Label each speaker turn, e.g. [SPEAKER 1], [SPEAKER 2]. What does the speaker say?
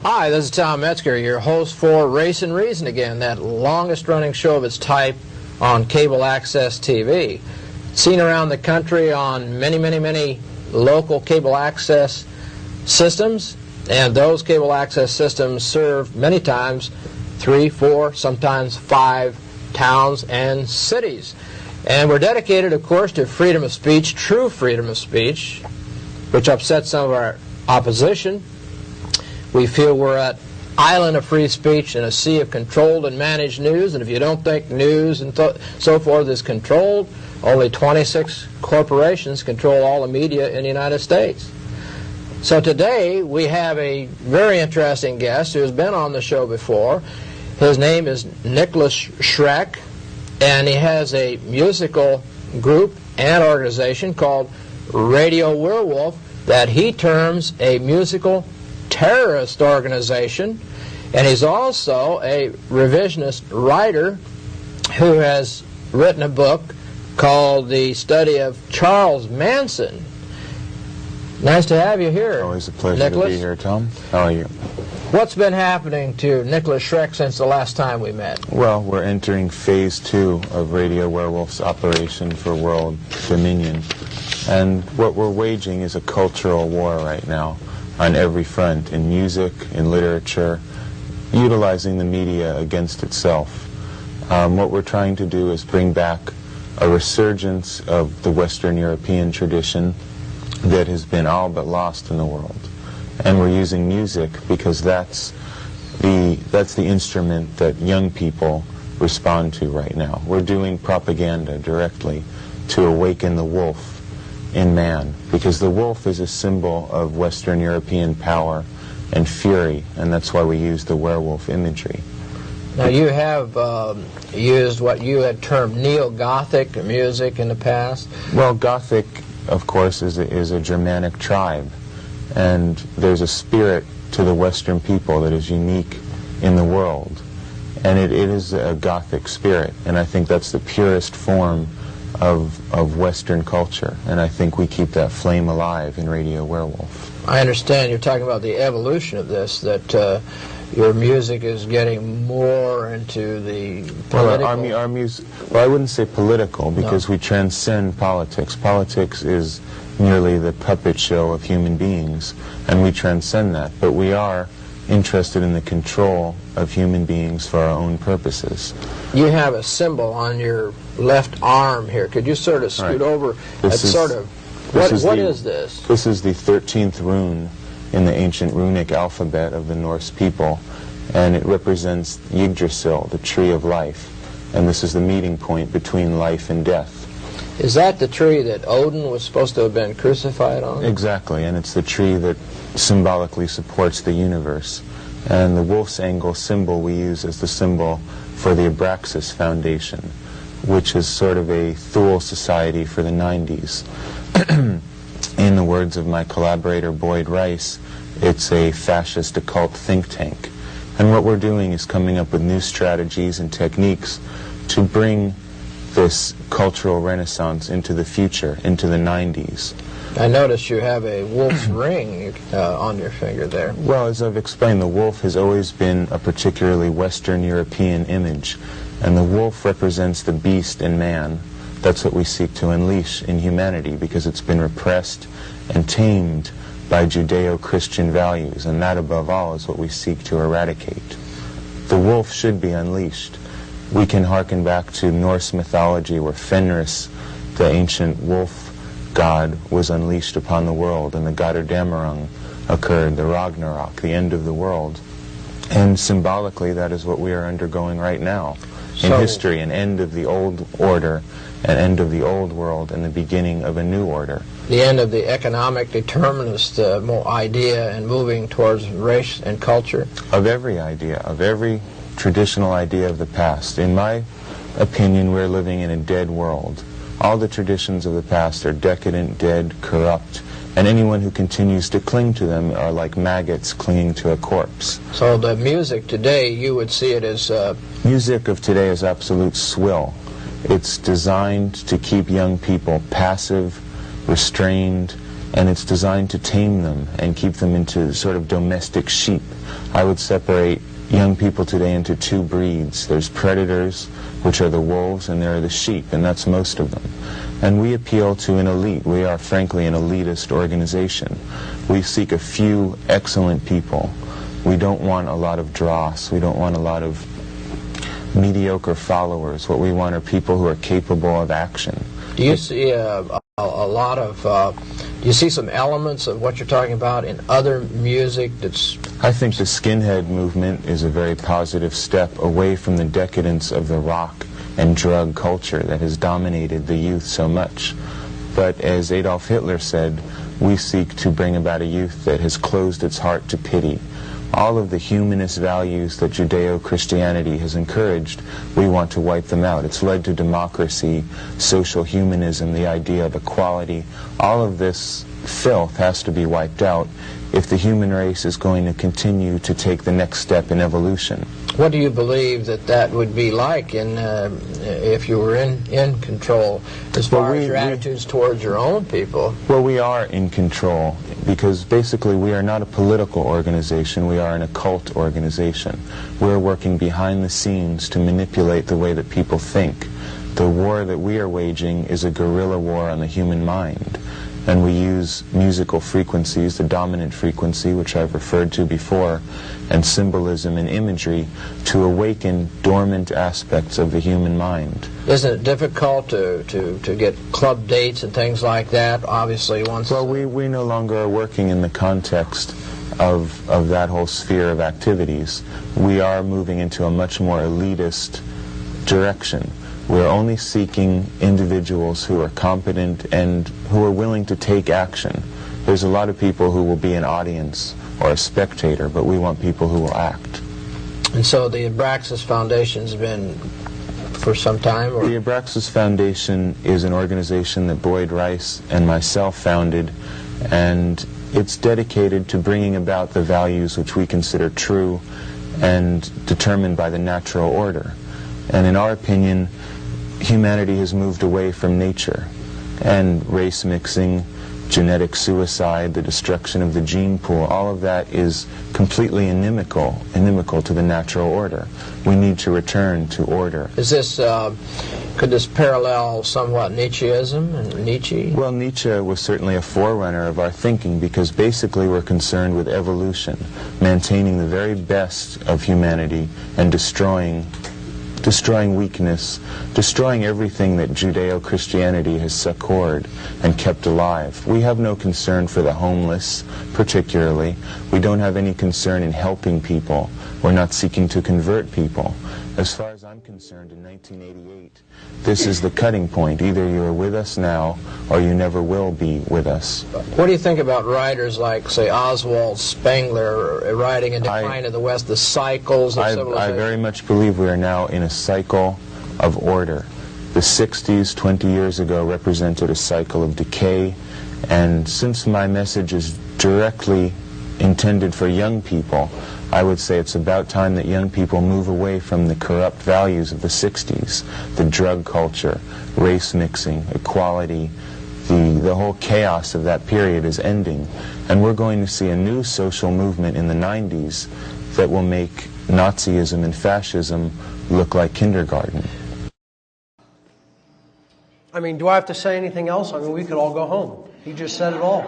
[SPEAKER 1] Hi, this is Tom Metzger, your host for Race and Reason again, that longest-running show of its type on cable access TV. Seen around the country on many local cable access systems, and those cable access systems serve many times 3, 4, sometimes 5 towns and cities. And we're dedicated, of course, to freedom of speech, true freedom of speech, which upsets some of our opposition. We feel we're an island of free speech in a sea of controlled and managed news, and if you don't think news and so forth is controlled, only 26 corporations control all the media in the United States. So today we have a very interesting guest who has been on the show before. His name is Nicholas Shreck, and he has a musical group and organization called Radio Werewolf that he terms a musical terrorist organization, and he's also a revisionist writer who has written a book called The Study of Charles Manson. Nice to have you here.
[SPEAKER 2] Always a pleasure
[SPEAKER 1] Nicholas.
[SPEAKER 2] to be here, Tom. How are you?
[SPEAKER 1] What's been happening to Nicholas Shreck since the last time we met?
[SPEAKER 2] Well, we're entering phase 2 of Radio Werewolf's operation for world dominion, and what we're waging is a cultural war right now on every front, in music, in literature, utilizing the media against itself. What we're trying to do is bring back a resurgence of the Western European tradition that has been all but lost in the world. And we're using music because that's the instrument that young people respond to right now. We're doing propaganda directly to awaken the wolf in man, because the wolf is a symbol of Western European power and fury, and that's why we use the werewolf imagery.
[SPEAKER 1] Now you have used what you had termed neo-Gothic music in the past.
[SPEAKER 2] Well, Gothic, of course, is a Germanic tribe, and there's a spirit to the Western people that is unique in the world, and it is a Gothic spirit, and I think that's the purest form of Western culture, and I think we keep that flame alive in Radio Werewolf.
[SPEAKER 1] I understand you're talking about the evolution of this, that your music is getting more into the political...
[SPEAKER 2] Well, our music, well, I wouldn't say political, because we transcend politics. Politics is merely the puppet show of human beings, and we transcend that, but we are interested in the control of human beings for our own purposes.
[SPEAKER 1] You have a symbol on your left arm here. Could you sort of scoot over? What is this?
[SPEAKER 2] This is the 13th rune in the ancient runic alphabet of the Norse people, and it represents Yggdrasil, the tree of life, and this is the meeting point between life and death.
[SPEAKER 1] Is that the tree that Odin was supposed to have been crucified on?
[SPEAKER 2] Exactly, and it's the tree that symbolically supports the universe. And the wolf's angle symbol we use as the symbol for the Abraxas Foundation, which is sort of a Thule society for the 90s. In the words of my collaborator Boyd Rice, it's a fascist occult think tank. And what we're doing is coming up with new strategies and techniques to bring this cultural renaissance into the future, into the 90s.
[SPEAKER 1] I notice you have a wolf's ring on your finger there.
[SPEAKER 2] Well, as I've explained, the wolf has always been a particularly Western European image, and the wolf represents the beast in man. That's what we seek to unleash in humanity, because it's been repressed and tamed by Judeo-Christian values, and that above all is what we seek to eradicate. The wolf should be unleashed. We can hearken back to Norse mythology, where Fenris, the ancient wolf god, was unleashed upon the world, and the Götterdämmerung occurred, the Ragnarok, the end of the world. And symbolically, that is what we are undergoing right now in history, an end of the old order, an end of the old world, and the beginning of a new order.
[SPEAKER 1] The end of the economic determinist idea and moving towards race and culture?
[SPEAKER 2] Of every idea, of every traditional idea of the past. In my opinion, we're living in a dead world. All the traditions of the past are decadent, dead, corrupt, and anyone who continues to cling to them are like maggots clinging to a corpse.
[SPEAKER 1] So the music today, you would see it as...
[SPEAKER 2] Music of today is absolute swill. It's designed to keep young people passive, restrained, and it's designed to tame them and keep them into sort of domestic sheep. I would separate young people today into two breeds. There's predators, which are the wolves, and there are the sheep, and that's most of them. And we appeal to an elite. We are, frankly, an elitist organization. We seek a few excellent people. We don't want a lot of dross. We don't want a lot of mediocre followers. What we want are people who are capable of action.
[SPEAKER 1] Do you see a lot of, do you see some elements of what you're talking about in other music that's...
[SPEAKER 2] I think the skinhead movement is a very positive step away from the decadence of the rock and drug culture that has dominated the youth so much. But as Adolf Hitler said, we seek to bring about a youth that has closed its heart to pity. All of the humanist values that Judeo-Christianity has encouraged, we want to wipe them out. It's led to democracy, social humanism, the idea of equality. All of this filth has to be wiped out if the human race is going to continue to take the next step in evolution.
[SPEAKER 1] What do you believe that would be like if you were in control, as far as your attitudes towards your own people?
[SPEAKER 2] Well, we are in control because basically we are not a political organization, we are an occult organization. We're working behind the scenes to manipulate the way that people think. The war that we are waging is a guerrilla war on the human mind. And we use musical frequencies, the dominant frequency, which I've referred to before, and symbolism and imagery to awaken dormant aspects of the human mind.
[SPEAKER 1] Isn't it difficult to get club dates and things like that, obviously, once...
[SPEAKER 2] Well, we no longer are working in the context of that whole sphere of activities. We are moving into a much more elitist direction. We're only seeking individuals who are competent and who are willing to take action. There's a lot of people who will be an audience or a spectator, but we want people who will act.
[SPEAKER 1] And so the Abraxas Foundation's been for some time? Or?
[SPEAKER 2] The Abraxas Foundation is an organization that Boyd Rice and myself founded, and it's dedicated to bringing about the values which we consider true and determined by the natural order. And in our opinion, humanity has moved away from nature, and race mixing, genetic suicide, the destruction of the gene pool, all of that is completely inimical to the natural order. We need to return to order.
[SPEAKER 1] Is this, could this parallel somewhat Nietzscheism and Nietzsche?
[SPEAKER 2] Well, Nietzsche was certainly a forerunner of our thinking because basically we're concerned with evolution, maintaining the very best of humanity and destroying weakness, destroying everything that Judeo-Christianity has succored and kept alive. We have no concern for the homeless, particularly. We don't have any concern in helping people. We're not seeking to convert people. As far as I'm concerned, in 1988, this is the cutting point. Either you are with us now, or you never will be with us.
[SPEAKER 1] What do you think about writers like, say, Oswald Spengler, writing In Decline of the West, the cycles of civilization?
[SPEAKER 2] I very much believe we are now in a cycle of order. The 60s, 20 years ago, represented a cycle of decay, and since my message is directly intended for young people, I would say it's about time that young people move away from the corrupt values of the 60s, the drug culture, race mixing, equality. The whole chaos of that period is ending, and we're going to see a new social movement in the 90s that will make Nazism and fascism look like kindergarten.
[SPEAKER 3] I mean, do I have to say anything else? I mean, we could all go home. He just said it all.